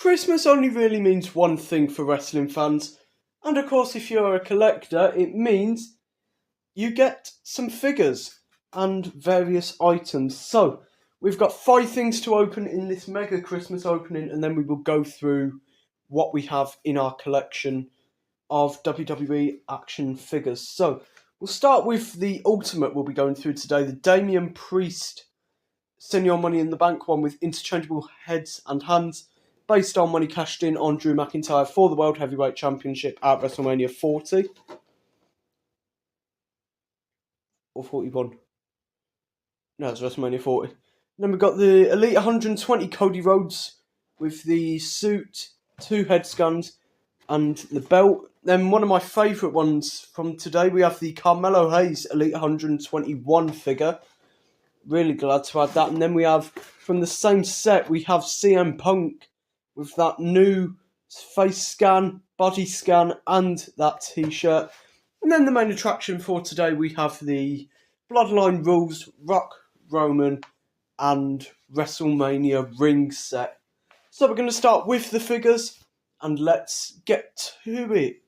Christmas only really means one thing for wrestling fans, and of course if you're a collector it means you get some figures and various items. So we've got 5 things to open in this mega Christmas opening, and then we will go through what we have in our collection of WWE action figures. So we'll start with the Ultimate we'll be going through today, the Damian Priest Senior Money in the Bank one with interchangeable heads and hands, based on money cashed in on Drew McIntyre for the World Heavyweight Championship at Wrestlemania 40. Or 41. No, it's WrestleMania 40. Then we've got the Elite 120 Cody Rhodes with the suit, 2 head scans, and the belt. Then one of my favourite ones from today, we have the Carmelo Hayes Elite 121 figure. Really glad to add that. And then we have, from the same set, we have CM Punk with that new face scan, body scan, and that t-shirt. And then the main attraction for today, we have the Bloodline rules, Rock, Roman, and Wrestlemania ring set. So we're going to start with the figures, and let's get to it.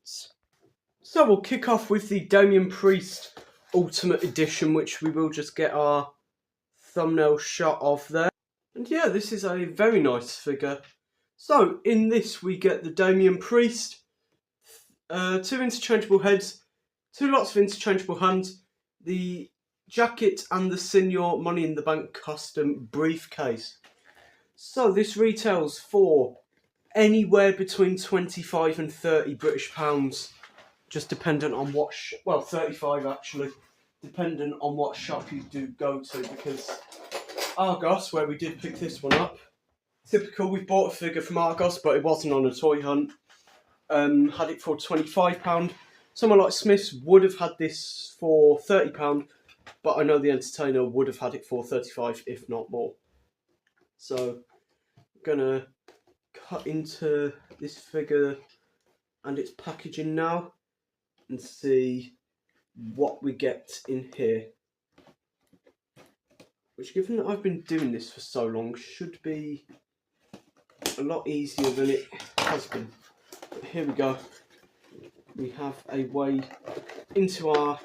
So we'll kick off with the Damian Priest Ultimate Edition, which we will just get our thumbnail shot of there. And yeah, this is a very nice figure. So in this we get the Damian Priest, 2 interchangeable heads, 2 lots of interchangeable hands, the jacket, and the Senior Money in the Bank custom briefcase. So this retails for anywhere between 25 and 30 British pounds, just dependent on what, 35 actually, dependent on what shop you do go to, because Argos, where we did pick this one up, typical, we bought a figure from Argos, but it wasn't on a toy hunt, had it for £25. Someone like Smith's would have had this for £30, but I know the Entertainer would have had it for 35, if not more. So, I'm gonna cut into this figure and its packaging now and see what we get in here. Which, given that I've been doing this for so long, should be a lot easier than it has been. But here we go. We have a way into our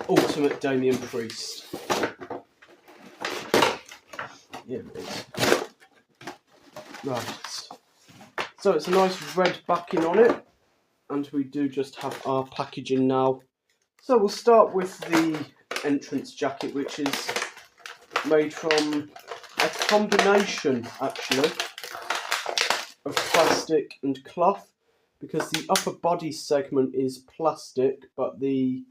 Ultimate Damian Priest. Here it is. Right. So it's a nice red backing on it, and we do just have our packaging now. So we'll start with the entrance jacket, which is made from a combination, actually, of plastic and cloth, because the upper body segment is plastic, but the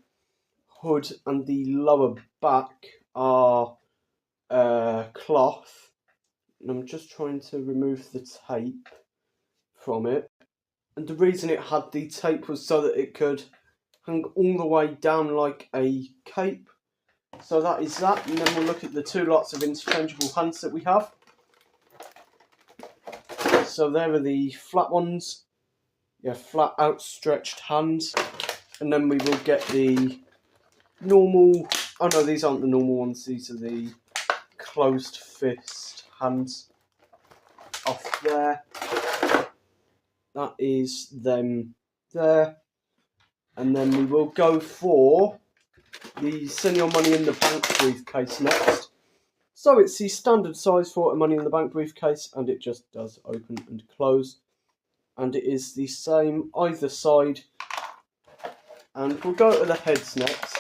hood and the lower back are cloth. And I'm just trying to remove the tape from it. And the reason it had the tape was so that it could hang all the way down like a cape. So that is that, and then we'll look at the 2 lots of interchangeable hands that we have. So there are the flat ones, flat outstretched hands, and then we will get the normal, oh no, these aren't the normal ones, these are the closed fist hands off there. That is them there, and then we will go for the Senior Money in the Bank briefcase next. So it's the standard size for a Money in the Bank briefcase, and it just does open and close. And it is the same either side. And we'll go to the heads next.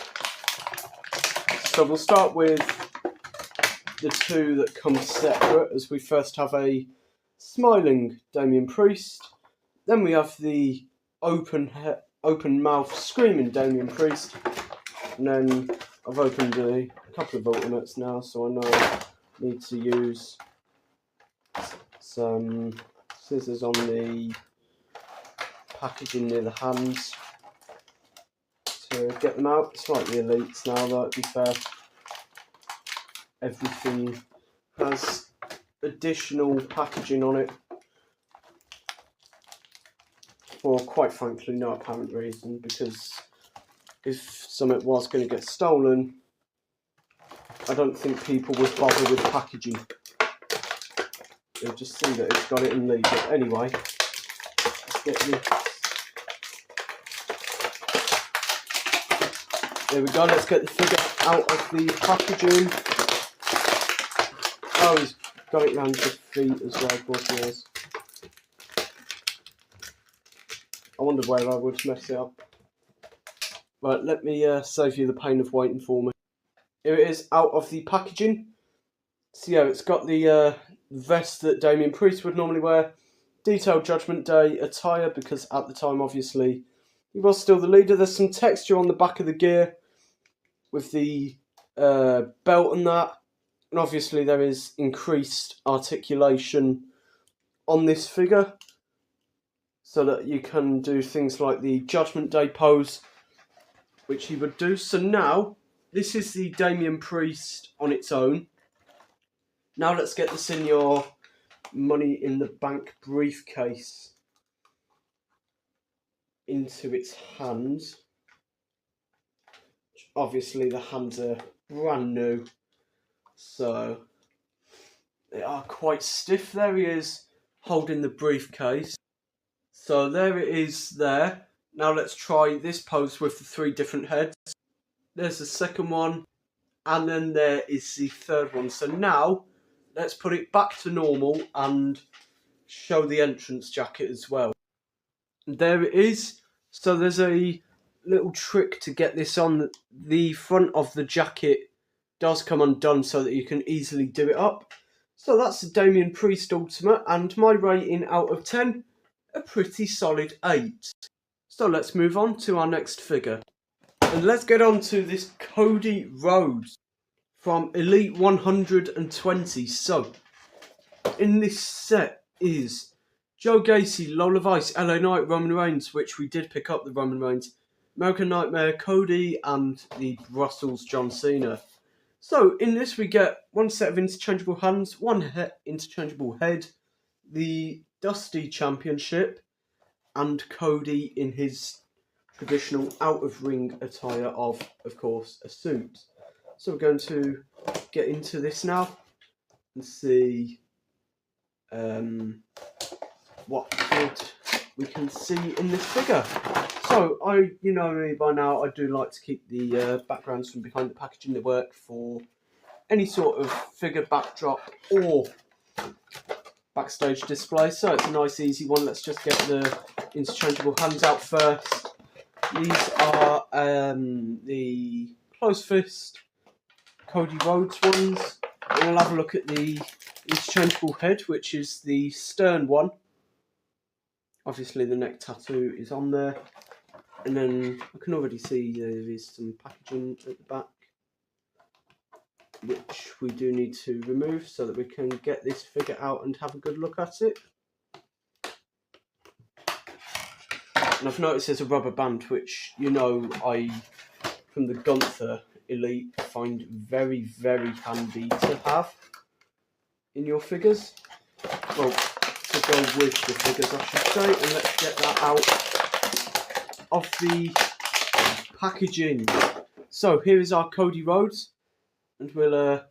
So we'll start with the 2 that come separate, as we first have a smiling Damian Priest. Then we have the open mouth screaming Damian Priest. And then I've opened a couple of Ultimates now, so I know I need to use some scissors on the packaging near the hands to get them out. It's like the Elites now, though, to be fair. Everything has additional packaging on it for, quite frankly, no apparent reason, because if something was going to get stolen, I don't think people would bother with packaging. you'll just see that it's got it in Lee. But anyway, let's get this. There we go, let's get the figure out of the packaging. Oh, he's got it round his feet as well, of course he has. I wondered where I would mess it up. Right, let me save you the pain of waiting for me. Here it is out of the packaging. So yeah, it's got the vest that Damian Priest would normally wear. Detailed Judgment Day attire, because at the time, obviously, he was still the leader. There's some texture on the back of the gear with the belt and that. And obviously there is increased articulation on this figure, so that you can do things like the Judgment Day pose, which he would do. So now, this is the Damian Priest on its own. Now let's get this in your Money in the Bank briefcase into its hands. Obviously the hands are brand new, so they are quite stiff. There he is holding the briefcase. So there it is there. Now let's try this pose with the 3 different heads. There's the second one, and then there is the third one. So now let's put it back to normal and show the entrance jacket as well. And there it is. So there's a little trick to get this on. The front of the jacket does come undone so that you can easily do it up. So that's the Damian Priest Ultimate, and my rating out of 10, a pretty solid 8. So let's move on to our next figure. And let's get on to this Cody Rhodes from Elite 120. So, in this set is Joe Gacy, Lola Vice, LA Knight, Roman Reigns, which we did pick up the Roman Reigns, American Nightmare, Cody, and the Brussels John Cena. So, in this we get one set of interchangeable hands, one interchangeable head, the Dusty Championship, and Cody in his traditional out-of-ring attire of course, a suit. So we're going to get into this now and see what good we can see in this figure. So, you know me by now, I do like to keep the backgrounds from behind the packaging that work for any sort of figure backdrop or backstage display. So it's a nice easy one. Let's just get the interchangeable hands out first. These are the close fist Cody Rhodes ones. And we'll have a look at the interchangeable head, which is the stern one. Obviously the neck tattoo is on there. And then I can already see there is some packaging at the back, which we do need to remove so that we can get this figure out and have a good look at it. And I've noticed there's a rubber band, which, you know, I, from the Gunther Elite, find very, very handy to have in your figures. Well, to go with the figures, I should say. And let's get that out of the packaging. So here is our Cody Rhodes, and we'll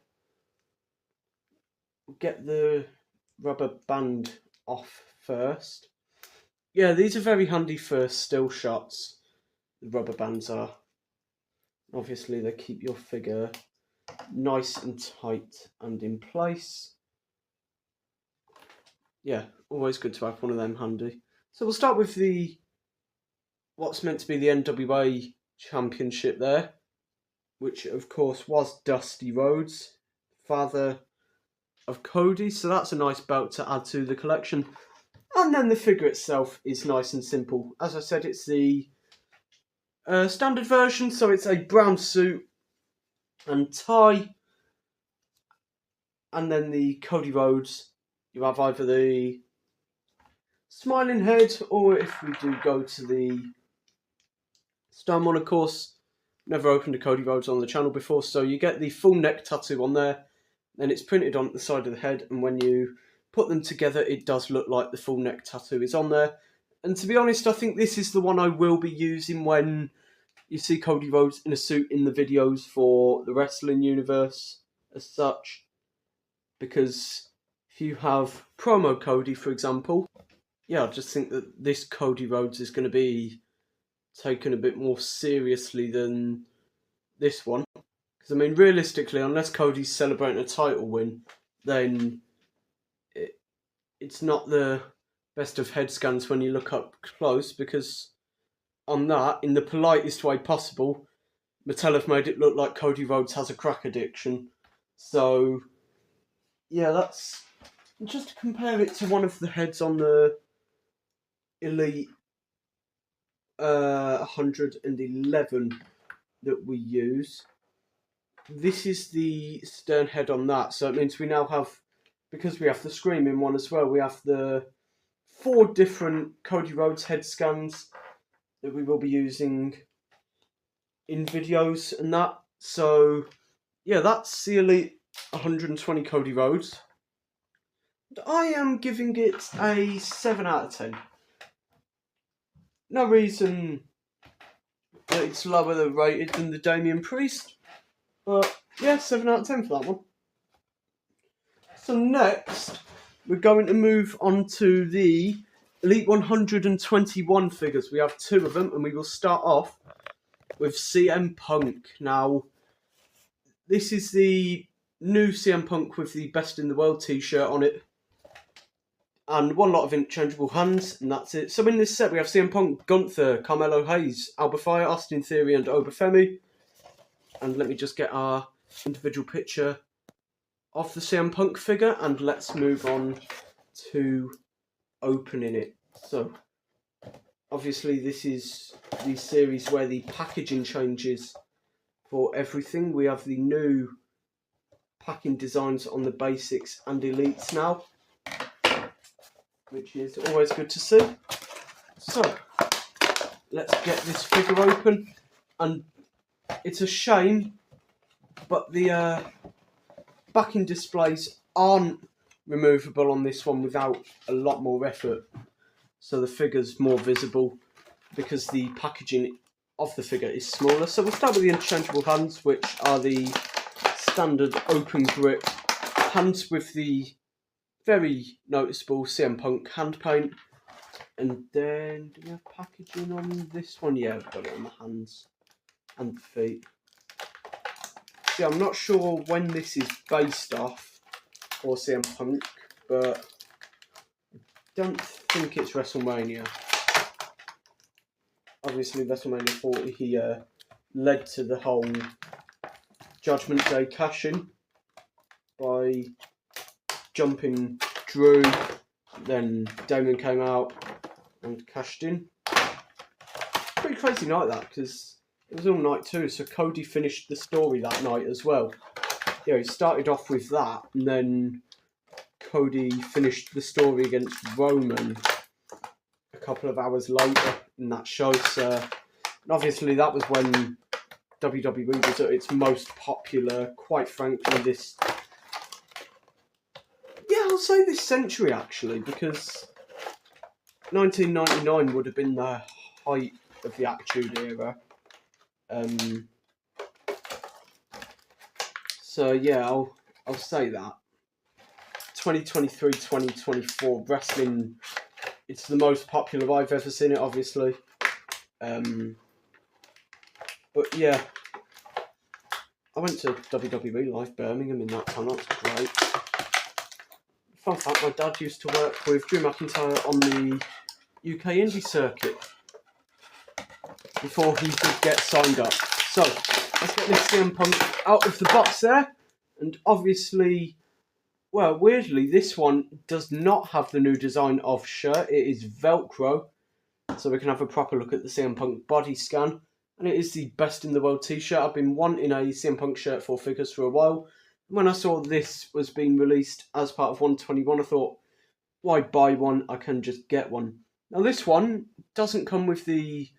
get the rubber band off first. Yeah, these are very handy for still shots. The rubber bands are. Obviously, they keep your figure nice and tight and in place. Yeah, always good to have one of them handy. So we'll start with the what's meant to be the NWA Championship there, which of course was Dusty Rhodes, father of Cody. So that's a nice belt to add to the collection. And then the figure itself is nice and simple. As I said, it's the standard version, so it's a brown suit and tie. And then the Cody Rhodes, you have either the smiling head, or if we do go to the stone one, of course, never opened a Cody Rhodes on the channel before, so you get the full neck tattoo on there, then it's printed on the side of the head, and when you put them together, it does look like the full neck tattoo is on there. And to be honest, I think this is the one I will be using when you see Cody Rhodes in a suit in the videos for the wrestling universe as such. Because if you have promo Cody, for example, yeah, I just think that this Cody Rhodes is going to be taken a bit more seriously than this one. Because, I mean, realistically, unless Cody's celebrating a title win, then it's not the best of head scans when you look up close, because on that, in the politest way possible, Mattel have made it look like Cody Rhodes has a crack addiction. So, yeah, that's... Just to compare it to one of the heads on the Elite 111 that we use. This is the stern head on that, so it means we now have, because we have the screaming one as well, we have the 4 different Cody Rhodes head scans that we will be using in videos and that. So, yeah, that's the Elite 120 Cody Rhodes. I am giving it a 7 out of 10. No reason that it's lower rated than the Damian Priest, but yeah, 7 out of 10 for that one. So next, we're going to move on to the Elite 121 figures. We have 2 of them, and we will start off with CM Punk. Now, this is the new CM Punk with the Best in the World t-shirt on it, and one lot of interchangeable hands, and that's it. So in this set, we have CM Punk, Gunther, Carmelo Hayes, Alba Fire, Austin Theory, and Obafemi. And let me just get our individual picture of the CM Punk figure, and let's move on to opening it. So, obviously this is the series where the packaging changes for everything. We have the new packing designs on the basics and elites now, which is always good to see. So, let's get this figure open. And it's a shame, but the backing displays aren't removable on this one without a lot more effort. So the figure's more visible because the packaging of the figure is smaller. So we'll start with the interchangeable hands, which are the standard open grip hands with the very noticeable CM Punk hand paint. And then, do we have packaging on this one? Yeah, I've got it on the hands and the feet. See, I'm not sure when this is based off for CM Punk, but I don't think it's Wrestlemania. Obviously, Wrestlemania 40, he led to the whole Judgment Day cash-in by jumping Drew, then Damien came out and cashed in. Pretty crazy night that, because it was all night too, so Cody finished the story that night as well. Yeah, he started off with that, and then Cody finished the story against Roman a couple of hours later in that show. So, and obviously that was when WWE was at its most popular, quite frankly, this... Yeah, I'll say this century actually, because 1999 would have been the height of the Attitude Era. So yeah, I'll say that. 2023, 2024 wrestling, it's the most popular I've ever seen it, obviously. But yeah, I went to WWE Live Birmingham in that time. That's great. Fun fact: my dad used to work with Drew McIntyre on the UK indie circuit before he did get signed up. So, let's get this CM Punk out of the box there. And obviously, well, weirdly, this one does not have the new design of shirt. It is Velcro. So we can have a proper look at the CM Punk body scan. And it is the Best in the World t-shirt. I've been wanting a CM Punk shirt for figures for a while. When I saw this was being released as part of 121, I thought, why buy one? I can just get one. Now this one doesn't come with the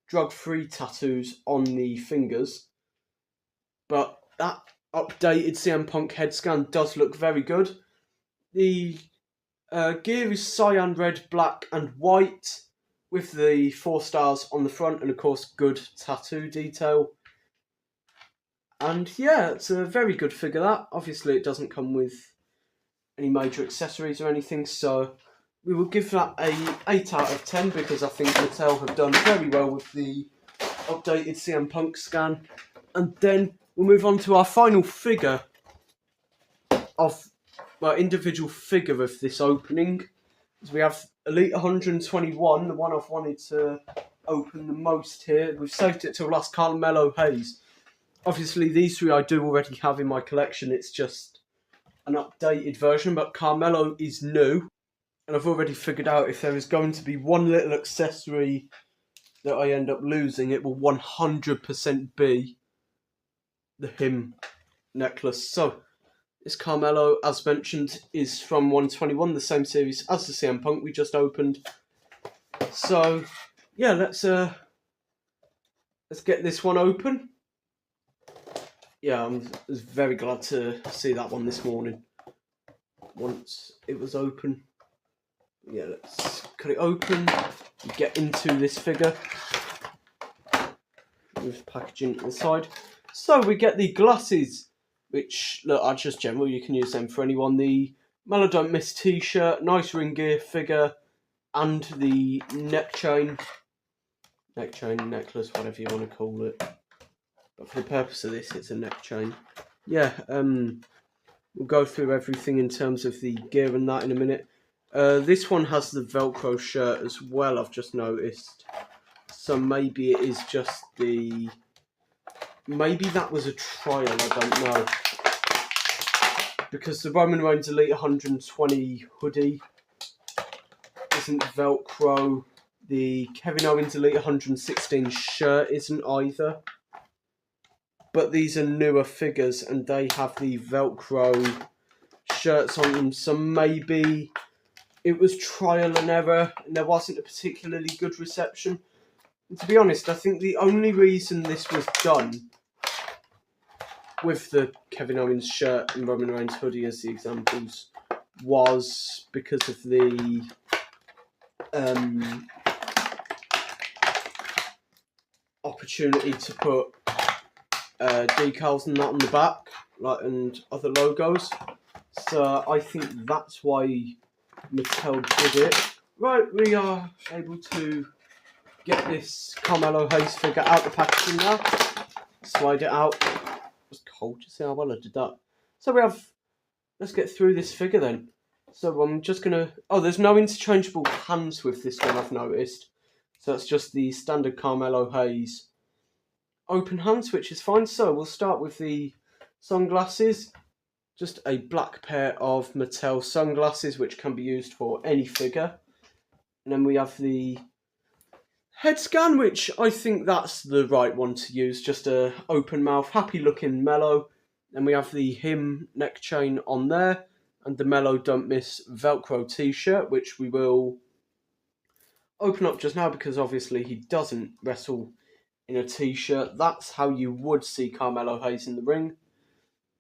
drug-free tattoos on the fingers, but that updated CM Punk head scan does look very good. The gear is cyan, red, black and white with the 4 stars on the front and of course good tattoo detail. And yeah, it's a very good figure that. Obviously it doesn't come with any major accessories or anything, so we will give that a 8 out of 10 because I think Mattel have done very well with the updated CM Punk scan. And then we'll move on to our final figure of, individual figure of this opening. So we have Elite 121, the one I've wanted to open the most here. We've saved it till last, Carmelo Hayes. Obviously, these three I do already have in my collection. It's just an updated version, but Carmelo is new. And I've already figured out if there is going to be one little accessory that I end up losing, it will 100% be the him necklace. So, this Carmelo, as mentioned, is from 121, the same series as the CM Punk we just opened. So, yeah, let's get this one open. Yeah, I was very glad to see that one this morning. Once it was open. Yeah, let's cut it open. Get into this figure. Move the packaging to the side. So we get the glasses, which look are just general. You can use them for anyone. The Melo Don't Miss T-shirt, nice ring gear figure, and the neck chain, necklace, whatever you want to call it. But for the purpose of this, it's a neck chain. Yeah, we'll go through everything in terms of the gear and that in a minute. This one has the Velcro shirt as well, I've just noticed. So maybe it is just the... Maybe that was a trial, I don't know. Because the Roman Reigns Elite 120 hoodie isn't Velcro. The Kevin Owens Elite 116 shirt isn't either. But these are newer figures and they have the Velcro shirts on them. So maybe it was trial and error and there wasn't a particularly good reception. And to be honest, I think the only reason this was done with the Kevin Owens shirt and Roman Reigns hoodie as the examples was because of the opportunity to put decals and that on the back, like, and other logos. So I think that's why Mattel did it. Right, we are able to get this Carmelo Hayes figure out the packaging now. Slide it out. It was cold. You see how well I did that? So we have. Let's get through this figure then. So I'm just gonna. Oh, there's no interchangeable hands with this one, I've noticed. So it's just the standard Carmelo Hayes open hands, which is fine. So we'll start with the sunglasses. Just a black pair of Mattel sunglasses, which can be used for any figure. And then we have the head scan, which I think that's the right one to use. Just a open mouth, happy looking Melo. And we have the him neck chain on there. And the Melo Don't Miss Velcro t-shirt, which we will open up just now because obviously he doesn't wrestle in a t-shirt. That's how you would see Carmelo Hayes in the ring.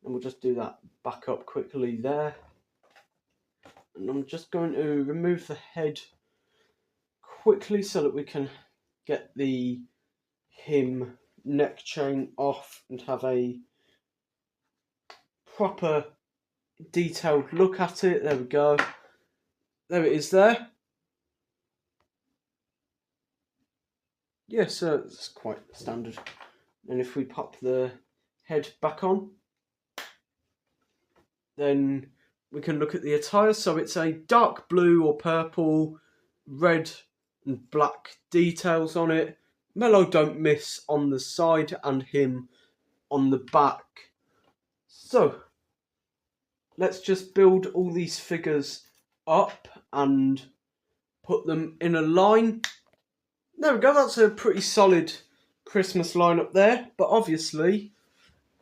And we'll just do that back up quickly there. And I'm just going to remove the head quickly so that we can get the him neck chain off and have a proper detailed look at it. There we go. There it is there. Yeah, so it's quite standard. And if we pop the head back on, then we can look at the attire. So it's a dark blue or purple, red and black details on it. Melo Don't Miss on the side and him on the back. So let's just build all these figures up and put them in a line. There we go, that's a pretty solid Christmas lineup there. But obviously,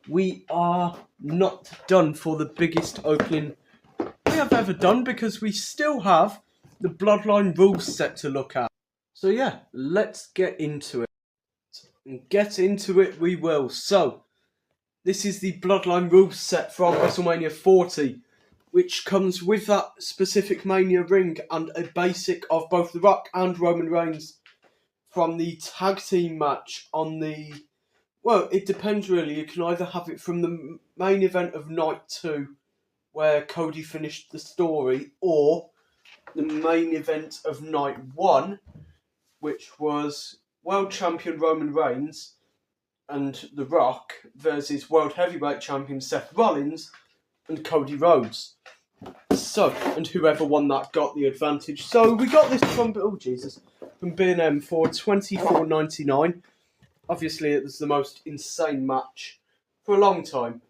we are not done for the biggest opening we have ever done because we still have the Bloodline rules set to look at. So yeah, let's get into it. And get into it we will. So, this is the Bloodline rules set from WrestleMania 40, which comes with that specific Mania ring and a basic of both The Rock and Roman Reigns from the tag team match on the... Well, it depends really. You can either have it from the main event of night 2 where Cody finished the story, or the main event of night 1, which was World Champion Roman Reigns and The Rock versus World Heavyweight Champion Seth Rollins and Cody Rhodes. So, and whoever won that got the advantage. So we got this from B&M for $24.99. Obviously, it was the most insane match for a long time.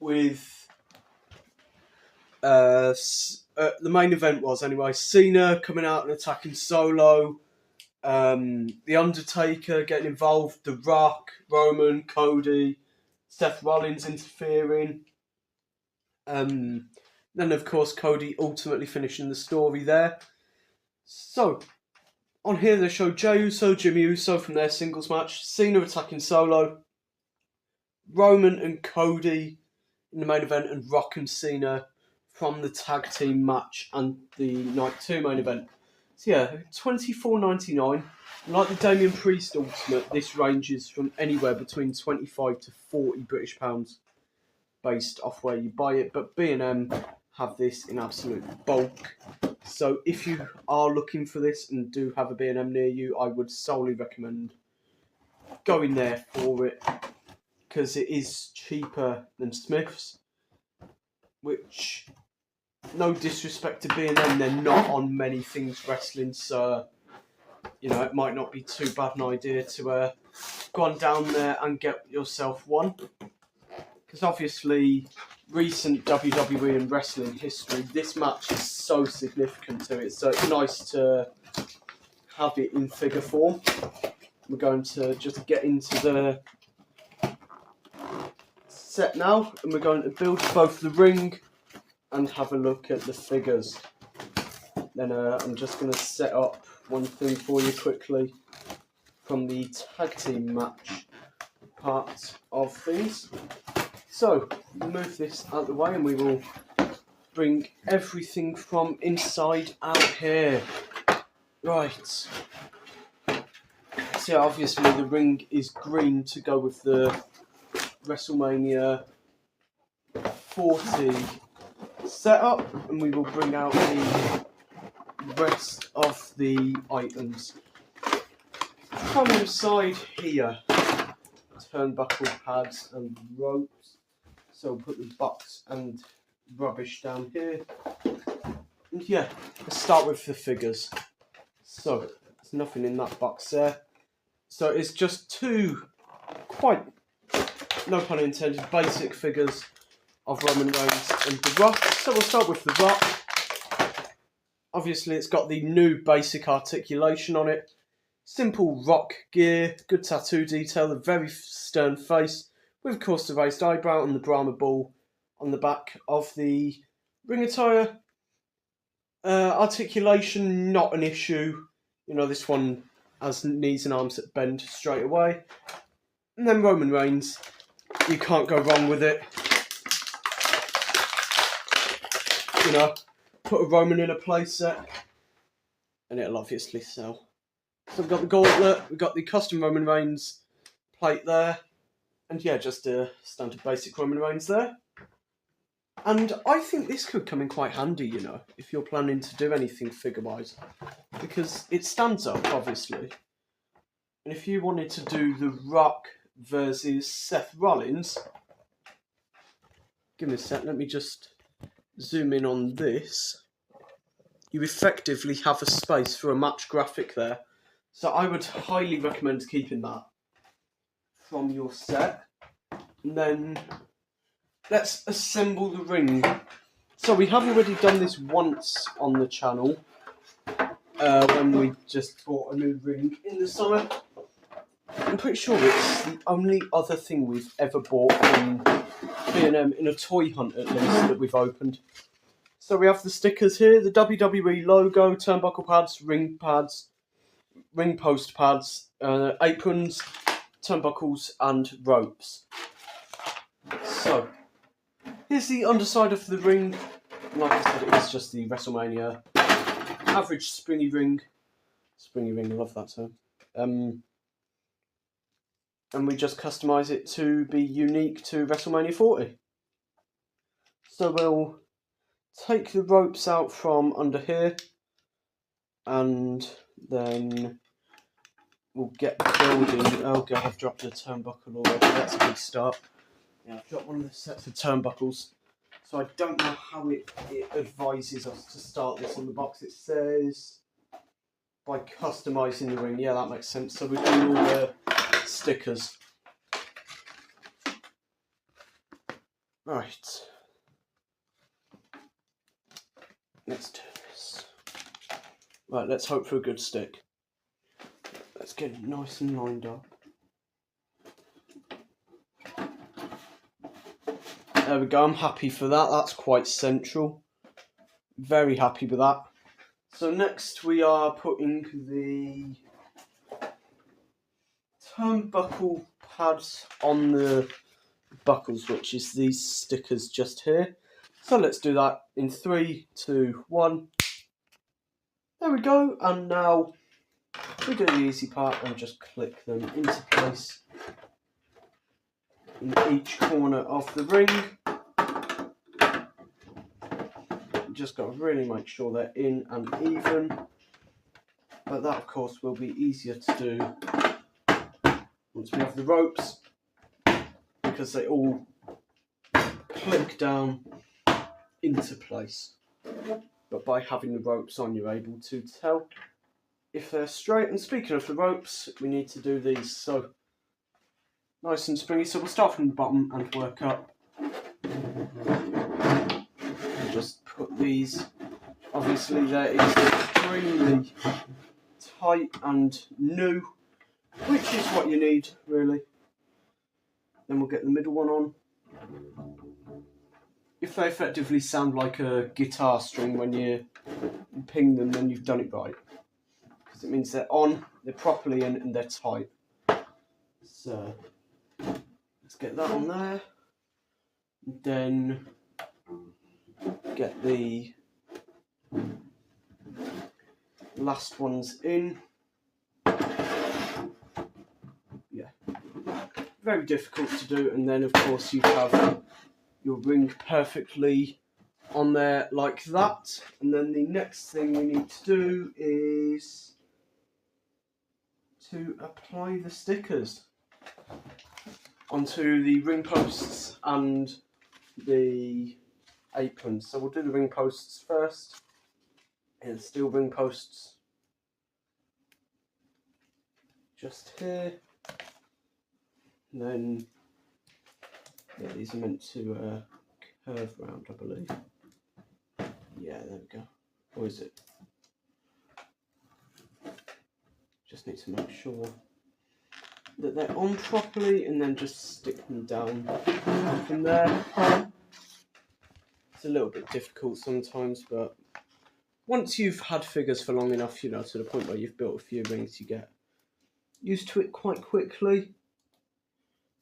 With the main event was anyway Cena coming out and attacking Solo, The Undertaker getting involved, The Rock, Roman, Cody, Seth Rollins interfering. Then of course Cody ultimately finishing the story there. So on here they show Jey Uso, Jimmy Uso from their singles match, Cena attacking Solo, Roman and Cody in the main event, and Rock and Cena from the tag team match and the night 2 main event. So yeah, $24.99. Like the Damian Priest Ultimate, this ranges from anywhere between 25 to 40 British pounds based off where you buy it, but B&M have this in absolute bulk. So if you are looking for this and do have a B&M near you, I would solely recommend going there for it, because it is cheaper than Smith's, which, no disrespect to B&M, they're not on many things wrestling, so it might not be too bad an idea to go on down there and get yourself one. Because obviously, recent WWE and wrestling history, this match is so significant to it, so it's nice to have it in figure form. We're going to just get into the set now, and we're going to build both the ring and have a look at the figures. Then I'm just going to set up one thing for you quickly from the tag team match part of things. So, move this out of the way and we will bring everything from inside out here. Right. So yeah, obviously the ring is green to go with the Wrestlemania 40 setup, and we will bring out the rest of the items. From inside here, turnbuckle pads and ropes. So we'll put the box and rubbish down here. And yeah, let's start with the figures. So, there's nothing in that box there. So it's just two quite, no pun intended, basic figures of Roman Reigns and The Rock. So we'll start with The Rock. Obviously it's got the new basic articulation on it. Simple rock gear, good tattoo detail, a very stern face, with of course the raised eyebrow and the Brahma bull on the back of the ring attire. Articulation, not an issue. This one has knees and arms that bend straight away. And then Roman Reigns, you can't go wrong with it. Put a Roman in a playset and it'll obviously sell. So we've got the gauntlet, we've got the custom Roman Reigns plate there, and yeah, just a standard basic Roman Reigns there. And I think this could come in quite handy, if you're planning to do anything figure-wise, because it stands up, obviously. And if you wanted to do The Rock versus Seth Rollins, give me a sec, let me just zoom in on this. You effectively have a space for a match graphic there. So I would highly recommend keeping that from your set. And then let's assemble the ring. So we have already done this once on the channel, when we just bought a new ring in the summer. I'm pretty sure it's the only other thing we've ever bought from B&M, in a toy hunt at least, that we've opened. So we have the stickers here, the WWE logo, turnbuckle pads, ring post pads, aprons, turnbuckles and ropes. So, here's the underside of the ring. Like I said, it's just the WrestleMania average springy ring. Springy ring, I love that term. And we just customise it to be unique to WrestleMania 40. So we'll take the ropes out from under here, and then we'll get building. Oh god, I've dropped a turnbuckle already. That's a good start. Yeah, I've dropped one of the sets of turnbuckles. So I don't know how it advises us to start this on the box. It says by customising the ring. Yeah, that makes sense. So we're doing all the stickers. Right. Let's do this. Right, let's hope for a good stick. Let's get it nice and lined up. There we go, I'm happy for that. That's quite central. Very happy with that. So next we are putting the turnbuckle pads on the buckles, which is these stickers just here. So let's do that in 3, 2, 1. There we go, and now we do the easy part and just click them into place in each corner of the ring. You just got to really make sure they're in and even, but that of course will be easier to do once we have the ropes, because they all click down into place. But by having the ropes on, you're able to tell if they're straight. And speaking of the ropes, we need to do these so nice and springy. So we'll start from the bottom and work up. Just put these, obviously they're extremely tight and new, which is what you need really. Then we'll get the middle one on. If they effectively sound like a guitar string when you ping them, then you've done it right. Because it means they're on, they're properly in, and they're tight. So, let's get that on there. Then, get the last ones in. Yeah. Very difficult to do, and then of course you have your ring perfectly on there like that. And then the next thing we need to do is to apply the stickers onto the ring posts and the aprons. So we'll do the ring posts first. Here's steel ring posts just here. And then yeah, these are meant to curve round, I believe. Yeah, there we go. Or is it? Just need to make sure that they're on properly, and then just stick them down from there. It's a little bit difficult sometimes, but once you've had figures for long enough, you know, to the point where you've built a few rings, you get used to it quite quickly.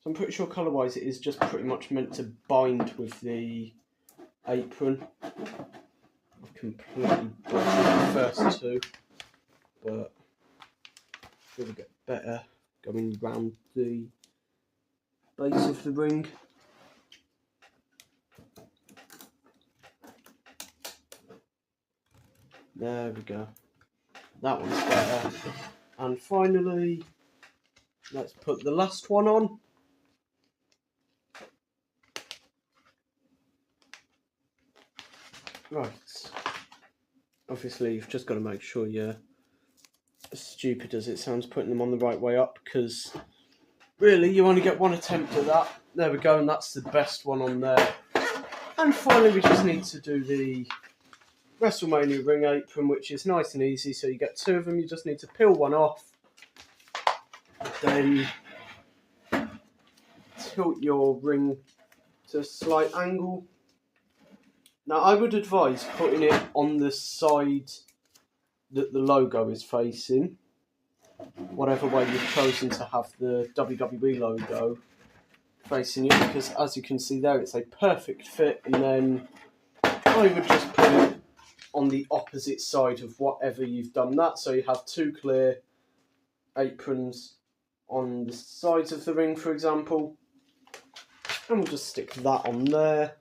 So I'm pretty sure colour-wise it is just pretty much meant to bind with the apron. I've completely butchered the first two, but we'll get better going round the base of the ring. There we go. That one's better. And finally, let's put the last one on. Right. Obviously, you've just got to make sure you're as stupid as it sounds putting them on the right way up, because really you only get one attempt at that. There we go, and that's the best one on there. And finally, we just need to do the Wrestlemania ring apron, which is nice and easy. So you get two of them. You just need to peel one off, then tilt your ring to a slight angle. Now, I would advise putting it on the side that the logo is facing, whatever way you've chosen to have the WWE logo facing you, because as you can see there, it's a perfect fit. And then I would just put it on the opposite side of whatever you've done that, so you have two clear aprons on the sides of the ring, for example, and we'll just stick that on there.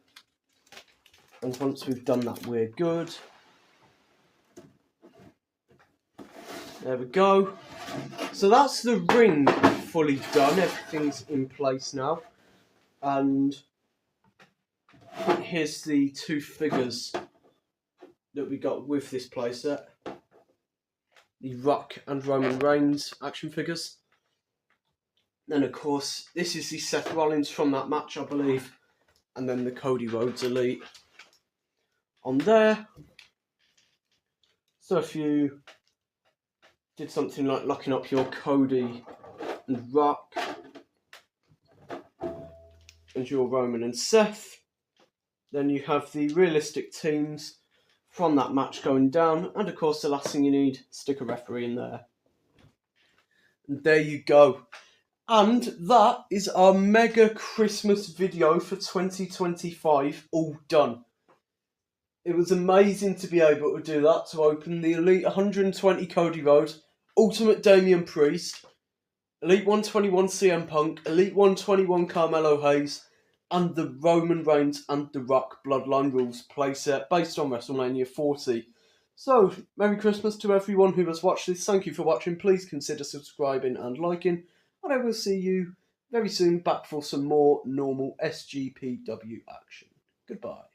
And once we've done that, we're good. There we go. So that's the ring fully done. Everything's in place now. And here's the two figures that we got with this playset. The Rock and Roman Reigns action figures. Then, of course, this is the Seth Rollins from that match, I believe. And then the Cody Rhodes Elite on there. So if you did something like locking up your Cody and Rock and your Roman and Seth, then you have the realistic teams from that match going down. And, of course, the last thing you need, stick a referee in there. And there you go. And that is our mega Christmas video for 2025 all done. It was amazing to be able to do that, to open the Elite 120 Cody Rhodes, Ultimate Damian Priest, Elite 121 CM Punk, Elite 121 Carmelo Hayes, and the Roman Reigns and The Rock Bloodline Rules playset based on Wrestlemania 40. So, Merry Christmas to everyone who has watched this. Thank you for watching. Please consider subscribing and liking. And I will see you very soon back for some more normal SGPW action. Goodbye.